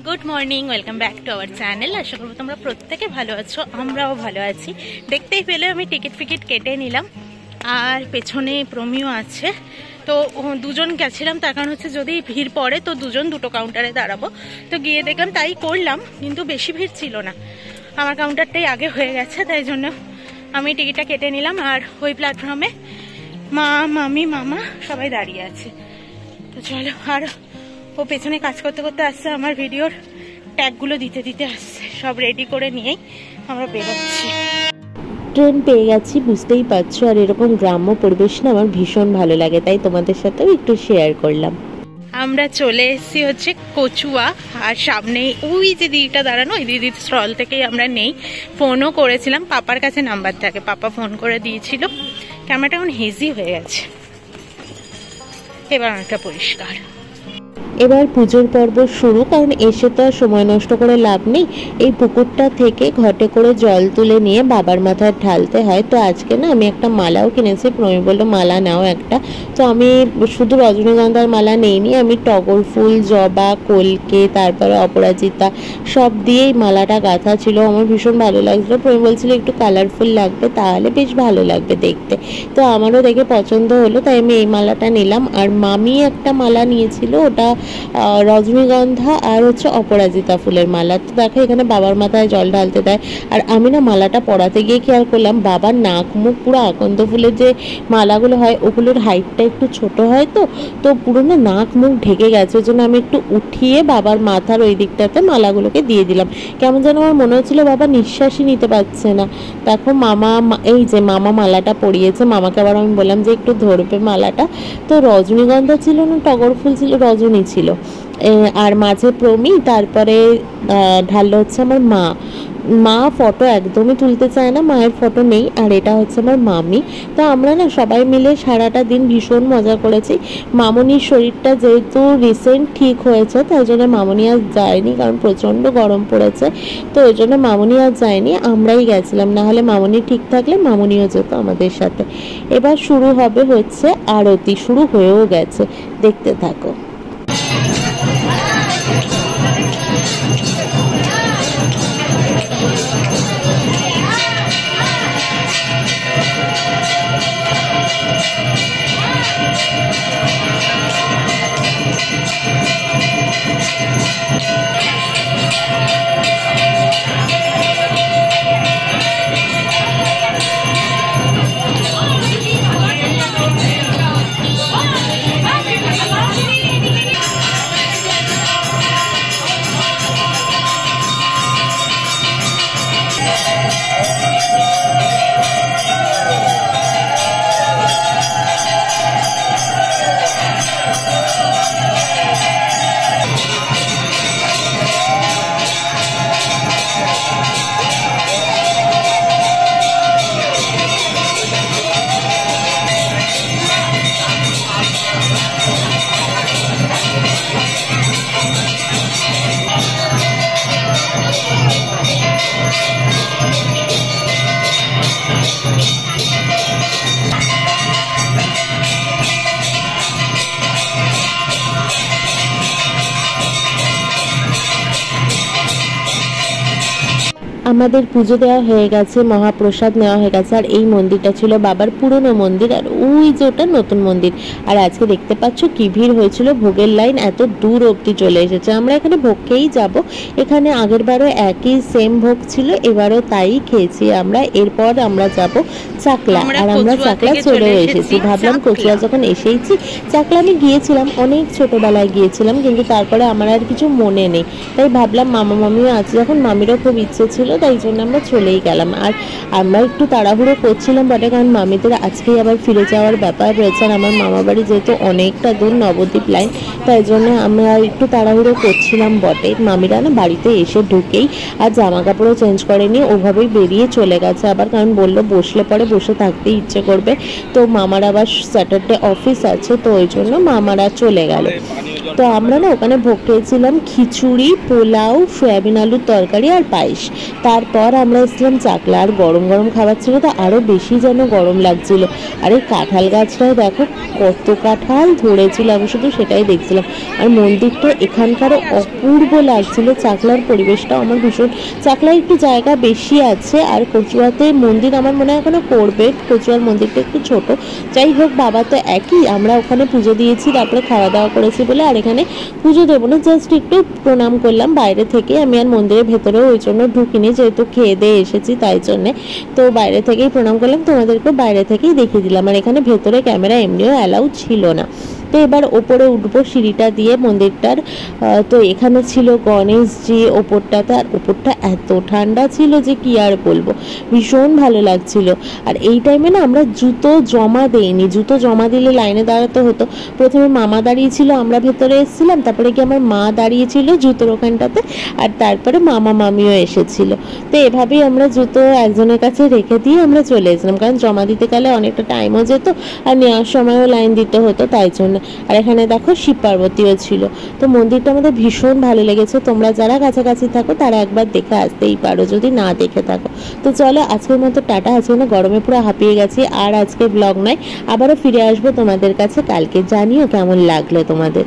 Good morning, welcome back to our channel. আশা করবো তোমরা প্রত্যেকে ভালো আছো, আমরাও ভালো আছি। দেখতেই পেলে আমি টিকিট ফিকিট কেটে নিলাম, আর পেছনে প্রমিও আছে। তো দুজন গেছিলাম, তার কারণ হচ্ছে যদি ভিড় পড়ে তো দুজন দুটো কাউন্টারে দাঁড়াবো। তো গিয়ে দেখলাম, তাই করলাম, কিন্তু বেশি ভিড় ছিল না, আমার কাউন্টারটাই আগে হয়ে গেছে, তাই জন্য আমি টিকিটটা কেটে নিলাম। আর ওই প্ল্যাটফর্মে মা, মামি, মামা সবাই দাঁড়িয়ে আছে। তো চলো, আর ও পেছনে কাজ করতে করতে আসছে, আমার ভিডিওর ট্যাগগুলো দিতে দিতে আসছে। সব রেডি করে নিয়েই আমরা বেরোচ্ছি। ট্রেন পেয়ে গেছি, বুঝতেই পারছো। আর এরকম গ্রাম্য পরিবেশ না আমার ভীষণ ভালো লাগে, তাই তোমাদের সাথেও একটু শেয়ার করলাম। আমরা চলে এসেছি হচ্ছে কচুয়া, আর সামনে ওই যে দিদিটা দাঁড়ানো, ওই দিদির স্টল থেকেই আমরা নেই। ফোনও করেছিলাম, পাপার কাছে নাম্বার থাকে, পাপা ফোন করে দিয়েছিল। ক্যামেরাটা এখন হেজি হয়ে গেছে, এবার অনেকটা পরিষ্কার। এবার পুজোর পর্ব শুরু, কারণ এসে তো আর সময় নষ্ট করে লাভ নেই। এই পুকুরটা থেকে ঘটে করে জল তুলে নিয়ে বাবার মাথায় ঢালতে হয়। তো আজকে না আমি একটা মালাও কিনেছি, প্রমি বললো মালা নাও একটা। তো আমি শুধু রজনীগন্ধার মালা নেইনি, আমি টগর ফুল, জবা, কলকে, তারপরে অপরাজিতা সব দিয়েই মালাটা গাঁথা ছিল। আমার ভীষণ ভালো লাগছিলো। প্রমি বলছিল একটু কালারফুল লাগবে, তাহলে বেশ ভালো লাগবে দেখতে। তো আমারও দেখে পছন্দ হলো, তাই আমি এই মালাটা নিলাম। আর মামি একটা মালা নিয়েছিল, ওটা রজনীগন্ধা আর হচ্ছে অপরাজিতা ফুলের মালা। তো দেখো এখানে বাবার মাথায় জল ঢালতে দেয়। আর আমি না মালাটা পরাতে গিয়ে খেয়াল করলাম, বাবার নাক মুখ পুরো আকন্দ ফুলের যে মালাগুলো হয় ওগুলোর হাইটটা একটু ছোট হয়, তো পুরো না নাক মুখ ঢেকে গেছে। ওই জন্য আমি একটু উঠিয়ে বাবার মাথার ওই দিকটাতে মালাগুলোকে দিয়ে দিলাম। কেমন যেন আমার মনে হচ্ছিল বাবা নিঃশ্বাসই নিতে পারছে না। দেখো মামা, এই যে মামা মালাটা পরিয়েছে, মামাকে আবার আমি বললাম যে একটু ধরবে মালাটা। তো রজনীগন্ধা ছিল না টগর ফুল ছিল, রজনী ছিল। আর মাঝে প্রমি, তারপরে ঢাললো হচ্ছে আমার মা ফটো একদমই তুলতে চায় না, মায়ের ফটো নেই। আর এটা হচ্ছে আমার মামি। তো আমরা না সবাই মিলে সারাটা দিন ভীষণ মজা করেছি। মামনির শরীরটা যেহেতু রিসেন্ট ঠিক হয়েছে, তাই জন্য মামনি আজ যায়নি, কারণ প্রচণ্ড গরম পড়েছে। তো ওই জন্য মামনি আজ যায়নি, আমরাই গেছিলাম। নাহলে মামনি ঠিক থাকলে মামনিও যেত আমাদের সাথে। এবার শুরু হবে হচ্ছে আরতি, শুরু হয়েও গেছে, দেখতে থাকো। আমাদের পুজো দেওয়া হয়ে গেছে, মহাপ্রসাদ নেওয়া হয়ে গেছে। আর এই মন্দিরটা ছিল বাবার পুরনো মন্দির, আর ওই যে ওটা নতুন মন্দির। আর আজকে দেখতে পাচ্ছ কি ভিড় হয়েছিল, ভোগের লাইন এত দূর অবধি চলে এসেছে। আমরা এখানে ভোগ খেয়েই যাব। এখানে আগের বারও একই সেম ভোগ ছিল, এবারও তাই খেয়েছি আমরা। এরপর আমরা যাব চাকলা, আর আমরা চাকলা চলেও এসেছি। ভাবলাম কচুয়া যখন এসেইছি, চাকলা আমি গিয়েছিলাম, অনেক ছোটবেলায় গিয়েছিলাম, কিন্তু তারপরে আমার আর কিছু মনে নেই। তাই ভাবলাম মামা মামিও আছে যখন, মামিরও খুব ইচ্ছে ছিল, তাই জন্য আমরা চলেই গেলাম। আর আমরা একটু তাড়াহুড়ো করছিলাম বটে, কারণ মামিদের আজকেই আবার ফিরে যাওয়ার ব্যাপার রয়েছে। আর আমার মামা বাড়ি যেহেতু অনেকটা দূর, নবদ্বীপ লাইন, তাই জন্য আমরা একটু তাড়াহুড়ো করছিলাম বটে। মামিরা না বাড়িতে এসে ঢুকেই আর জামা কাপড়ও চেঞ্জ করেনি, ওভাবেই বেরিয়ে চলে গেছে আবার, কারণ বললো বসলে পরে বসে থাকতেই ইচ্ছে করবে। তো মামার আবার স্যাটারডে অফিস আছে, তো ওই জন্য মামারা চলে গেল। তো আমরা না ওখানে ভোগ খেয়েছিলাম খিচুড়ি, পোলাও, সয়াবিন আলুর তরকারি আর পায়েস। তারপর আমরা এসেছিলাম চাকলা, আর গরম গরম খাবার ছিল তো আরও বেশি যেন গরম লাগছিল। আর এই কাঁঠাল গাছটায় দেখো কত কাঁঠাল ধরেছিল, আমি শুধু সেটাই দেখছিলাম। আর মন্দিরটা এখানকারও অপূর্ব লাগছিল, চাকলার পরিবেশটাও আমার ভীষণ। চাকলায় একটু জায়গা বেশি আছে, আর কচুয়াতে মন্দির আমার মনে হয় এখনো করবে, কচুয়ার মন্দিরটা একটু ছোট। যাই হোক, বাবা তো একই, আমরা ওখানে পুজো দিয়েছি, তারপরে খাওয়া দাওয়া করেছি বলে আর এখানে পুজো দেবো না, জাস্ট একটু প্রণাম করলাম বাইরে থেকে। আমি আর মন্দিরের ভেতরেও ওই জন্য ঢুকিনি, যেহেতু খেয়ে দিয়ে এসেছি তাই জন্যে। তো বাইরে থেকেই প্রণাম করলাম, তোমাদেরকেও বাইরে থেকেই দেখিয়ে দিলাম। আর এখানে ভেতরে ক্যামেরা এমনিও অ্যালাউ ছিল না। তো এবার ওপরে উঠবো সিঁড়িটা দিয়ে মন্দিরটার। তো এখানে ছিল গণেশজি ওপরটাতে, আর ওপরটা এত ঠান্ডা ছিল যে কি আর বলবো, ভীষণ ভালো লাগছিল। আর এই টাইমে না আমরা জুতো জমা দেইনি, জুতো জমা দিলে লাইনে দাঁড়াতে হতো। প্রথমে মামা দাঁড়িয়েছিল, আমরা ভেতরে এসেছিলাম, তারপরে কি আমার মা দাঁড়িয়েছিল জুতোর ওখানটাতে, আর তারপরে মামা মামিও এসেছিল। তো এভাবেই আমরা জুতো একজনের কাছে রেখে দিয়ে আমরা চলে এসেছিলাম, কারণ জমা দিতে গেলে অনেকটা টাইমও যেত আর নেওয়ার সময়ও লাইন দিতে হতো, তাই জন্য। আর এখানে দেখো শিব পার্বতীও ছিল। তো মন্দিরটা আমাদের ভীষণ ভালো লেগেছে, তোমরা যারা কাছাকাছি থাকো তারা একবার দেখে আসতেই পারো যদি না দেখে থাকো। তো চলো আজকের মতো টাটা। আজকে না গরমে পুরো হাঁপিয়ে গেছি, আর আজকে ব্লগ নয়, আবারও ফিরে আসবো তোমাদের কাছে কালকে। জানিও কেমন লাগলো তোমাদের।